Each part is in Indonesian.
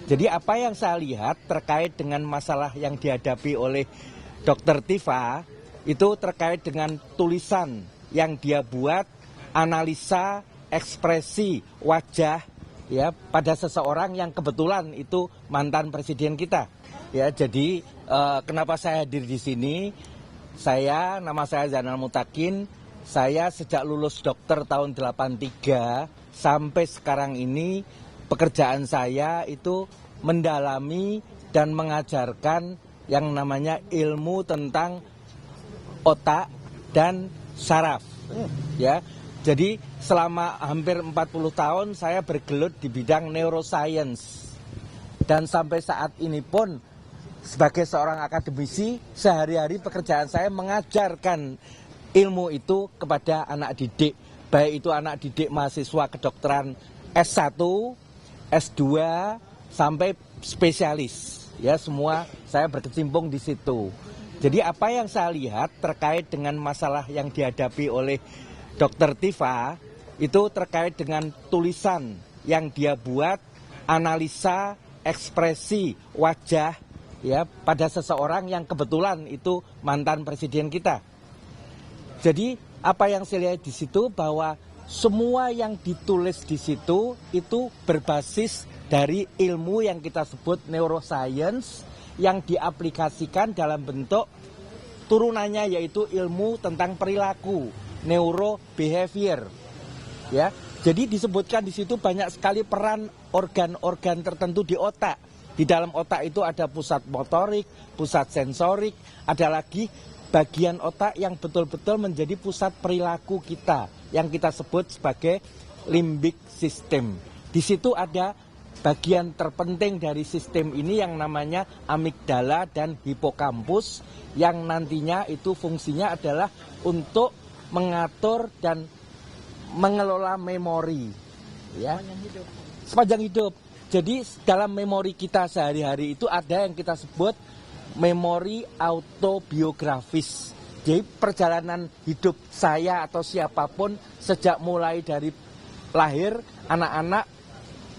Jadi apa yang saya lihat terkait dengan masalah yang dihadapi oleh Dr. Tifa itu terkait dengan tulisan yang dia buat, analisa ekspresi wajah ya pada seseorang yang kebetulan itu mantan presiden kita. Ya, jadi kenapa saya hadir di sini? Nama saya Zainal Mutakin. Saya sejak lulus dokter tahun 83 sampai sekarang ini pekerjaan saya itu mendalami dan mengajarkan yang namanya ilmu tentang otak dan saraf. Ya. Jadi selama hampir 40 tahun saya bergelut di bidang neuroscience. Dan sampai saat ini pun sebagai seorang akademisi, sehari-hari pekerjaan saya mengajarkan ilmu itu kepada anak didik. Baik itu anak didik mahasiswa kedokteran S1, S2, sampai spesialis. Ya, semua saya berkecimpung di situ. Jadi apa yang saya lihat terkait dengan masalah yang dihadapi oleh Dr. Tifa itu terkait dengan tulisan yang dia buat, analisa ekspresi wajah ya pada seseorang yang kebetulan itu mantan presiden kita. Jadi apa yang saya lihat di situ bahwa semua yang ditulis di situ itu berbasis dari ilmu yang kita sebut neuroscience yang diaplikasikan dalam bentuk turunannya yaitu ilmu tentang perilaku, neurobehavior. Ya. Jadi disebutkan di situ banyak sekali peran organ-organ tertentu di otak. Di dalam otak itu ada pusat motorik, pusat sensorik, ada lagi bagian otak yang betul-betul menjadi pusat perilaku kita yang kita sebut sebagai limbic system. Di situ ada bagian terpenting dari sistem ini yang namanya amigdala dan hipokampus yang nantinya itu fungsinya adalah untuk mengatur dan mengelola memori ya sepanjang hidup. Jadi dalam memori kita sehari-hari itu ada yang kita sebut memori autobiografis. Jadi perjalanan hidup saya atau siapapun sejak mulai dari lahir, anak-anak,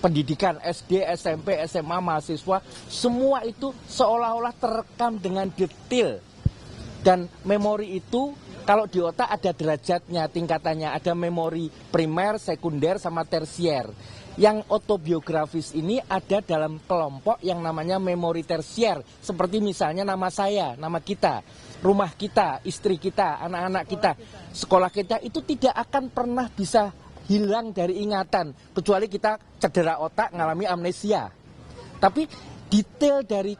pendidikan SD, SMP, SMA, mahasiswa, semua itu seolah-olah terekam dengan detail. Dan memori itu kalau di otak ada derajatnya, tingkatannya, ada memori primer, sekunder, sama tersier. Yang autobiografis ini ada dalam kelompok yang namanya memori tersier. Seperti misalnya nama saya, nama kita, rumah kita, istri kita, anak-anak kita, sekolah kita itu tidak akan pernah bisa hilang dari ingatan. Kecuali kita cedera otak, ngalami amnesia. Tapi detail dari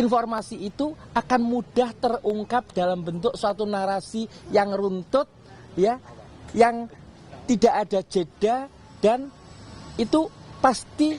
informasi itu akan mudah terungkap dalam bentuk suatu narasi yang runtut, ya, yang tidak ada jeda dan itu pasti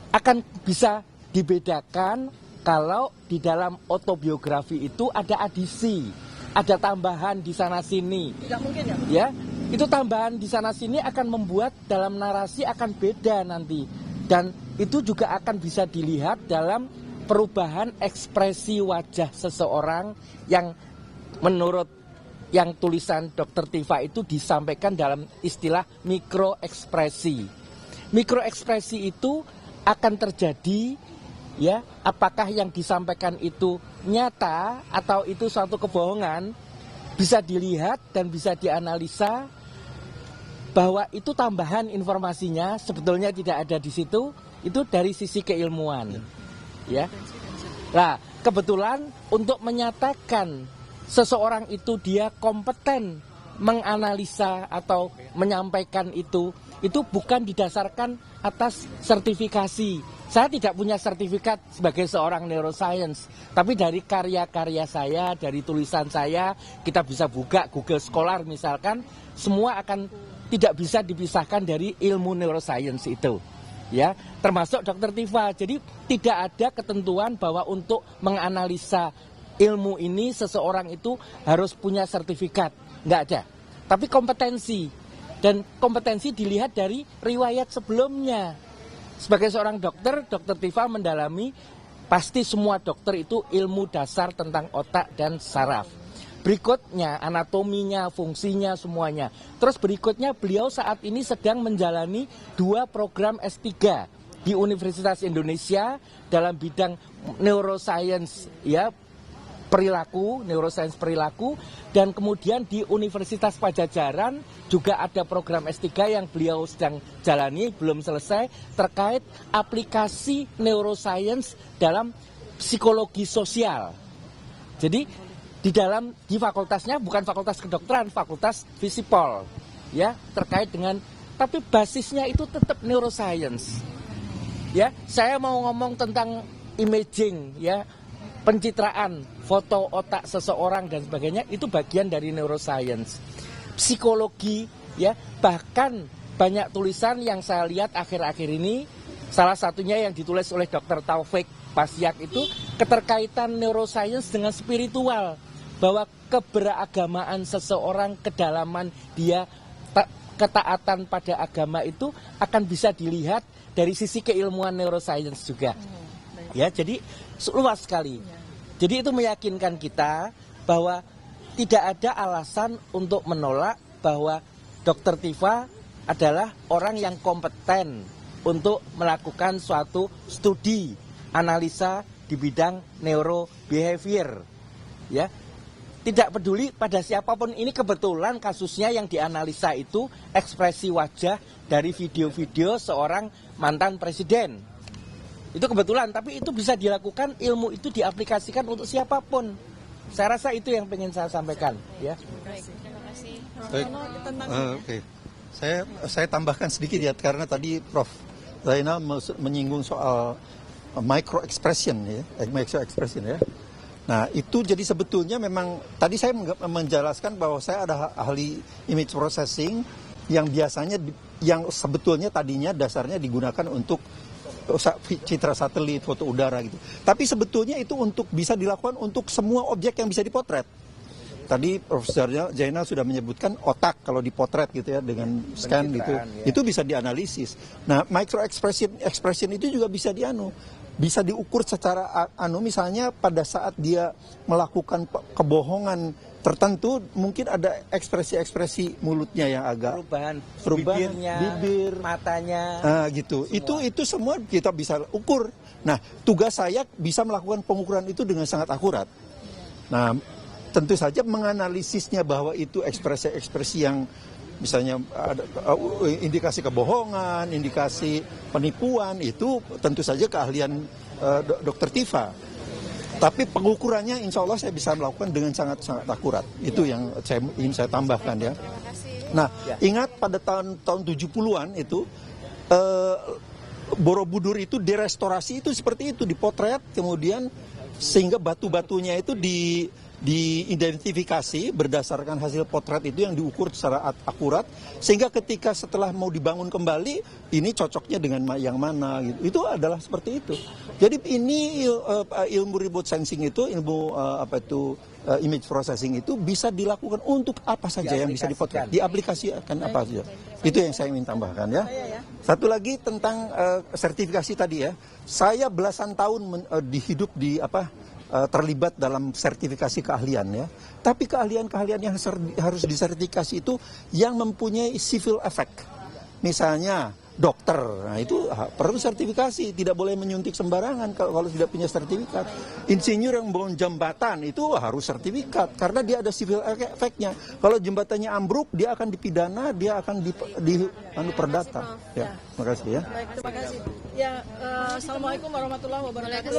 akan bisa dibedakan kalau di dalam autobiografi itu ada adisi, ada tambahan di sana sini. Tidak mungkin ya? Ya, itu tambahan di sana sini akan membuat dalam narasi akan beda nanti. Dan itu juga akan bisa dilihat dalam perubahan ekspresi wajah seseorang yang menurut yang tulisan Dr. Tifa itu disampaikan dalam istilah mikroekspresi. Mikroekspresi itu akan terjadi ya, apakah yang disampaikan itu nyata atau itu suatu kebohongan bisa dilihat dan bisa dianalisa bahwa itu tambahan informasinya sebetulnya tidak ada di situ, itu dari sisi keilmuan. Ya. Nah, kebetulan untuk menyatakan seseorang itu dia kompeten menganalisa atau menyampaikan itu bukan didasarkan atas sertifikasi. Saya tidak punya sertifikat sebagai seorang neuroscience, tapi dari karya-karya saya, dari tulisan saya, kita bisa buka Google Scholar misalkan, semua akan tidak bisa dipisahkan dari ilmu neuroscience itu. Ya, termasuk Dr. Tifa. Jadi tidak ada ketentuan bahwa untuk menganalisa ilmu ini seseorang itu harus punya sertifikat, nggak ada. Tapi kompetensi, dan kompetensi dilihat dari riwayat sebelumnya. Sebagai seorang dokter, Dr. Tifa mendalami pasti semua dokter itu ilmu dasar tentang otak dan saraf. Berikutnya anatominya, fungsinya, semuanya. Terus berikutnya beliau saat ini sedang menjalani 2 program S3 di Universitas Indonesia dalam bidang neuroscience ya, neuroscience perilaku, dan kemudian di Universitas Padjadjaran juga ada program S3 yang beliau sedang jalani, belum selesai, terkait aplikasi neuroscience dalam psikologi sosial. Jadi di fakultasnya bukan fakultas kedokteran, fakultas Visipol ya, terkait dengan, tapi basisnya itu tetap neuroscience. Ya, saya mau ngomong tentang imaging ya, pencitraan foto otak seseorang dan sebagainya, itu bagian dari neuroscience. Psikologi ya, bahkan banyak tulisan yang saya lihat akhir-akhir ini, salah satunya yang ditulis oleh Dr. Taufik Basyak itu keterkaitan neuroscience dengan spiritual, bahwa keberagamaan seseorang, kedalaman dia, ketaatan pada agama itu akan bisa dilihat dari sisi keilmuan neuroscience juga. Ya, jadi luas sekali. Jadi itu meyakinkan kita bahwa tidak ada alasan untuk menolak bahwa Dr. Tifa adalah orang yang kompeten untuk melakukan suatu studi analisa di bidang neurobehavior. Ya. Tidak peduli pada siapapun, ini kebetulan kasusnya yang dianalisa itu ekspresi wajah dari video-video seorang mantan presiden. Itu kebetulan, tapi itu bisa dilakukan, ilmu itu diaplikasikan untuk siapapun. Saya rasa itu yang ingin saya sampaikan. Ya. Baik, terima kasih. Oke. Saya tambahkan sedikit ya, karena tadi Prof. Zainal menyinggung soal micro expression ya, Nah, itu jadi sebetulnya memang tadi saya menjelaskan bahwa saya ada ahli image processing yang biasanya yang sebetulnya tadinya dasarnya digunakan untuk citra satelit, foto udara gitu. Tapi sebetulnya itu untuk bisa dilakukan untuk semua objek yang bisa dipotret. Tadi Profesor Zainal sudah menyebutkan otak kalau dipotret gitu ya dengan scan gitu, ya. Itu bisa dianalisis. Nah, micro expression itu juga bisa bisa diukur secara misalnya pada saat dia melakukan kebohongan tertentu, mungkin ada ekspresi-ekspresi mulutnya yang agak perubahan bibir, matanya, gitu. Semua. Itu semua kita bisa ukur. Nah, tugas saya bisa melakukan pengukuran itu dengan sangat akurat. Nah, tentu saja menganalisisnya bahwa itu ekspresi-ekspresi yang misalnya ada indikasi kebohongan, indikasi penipuan, itu tentu saja keahlian Dr. Tifa. Tapi pengukurannya insya Allah saya bisa melakukan dengan sangat-sangat akurat. Itu yang ingin saya tambahkan ya. Nah, ingat pada tahun 70-an itu Borobudur itu direstorasi itu seperti itu, dipotret, kemudian sehingga batu-batunya itu diidentifikasi berdasarkan hasil potret itu yang diukur secara akurat, sehingga ketika setelah mau dibangun kembali ini cocoknya dengan yang mana gitu. Itu adalah seperti itu. Jadi ini ilmu remote sensing itu, ilmu image processing itu bisa dilakukan untuk apa saja yang bisa dipotret, diaplikasikan apa saja. Itu yang saya ingin tambahkan ya. Satu lagi tentang sertifikasi tadi ya. Saya belasan tahun hidup di terlibat dalam sertifikasi keahlian ya. Tapi keahlian-keahlian yang harus disertifikasi itu yang mempunyai civil effect. Misalnya dokter, nah itu perlu sertifikasi, tidak boleh menyuntik sembarangan kalau tidak punya sertifikat. Insinyur yang membangun jembatan itu harus sertifikat karena dia ada civil effect-nya. Kalau jembatannya ambruk, dia akan dipidana, dia akan perdata. Ya, terima kasih ya. Baik, terima kasih. Ya, assalamualaikum warahmatullahi wabarakatuh.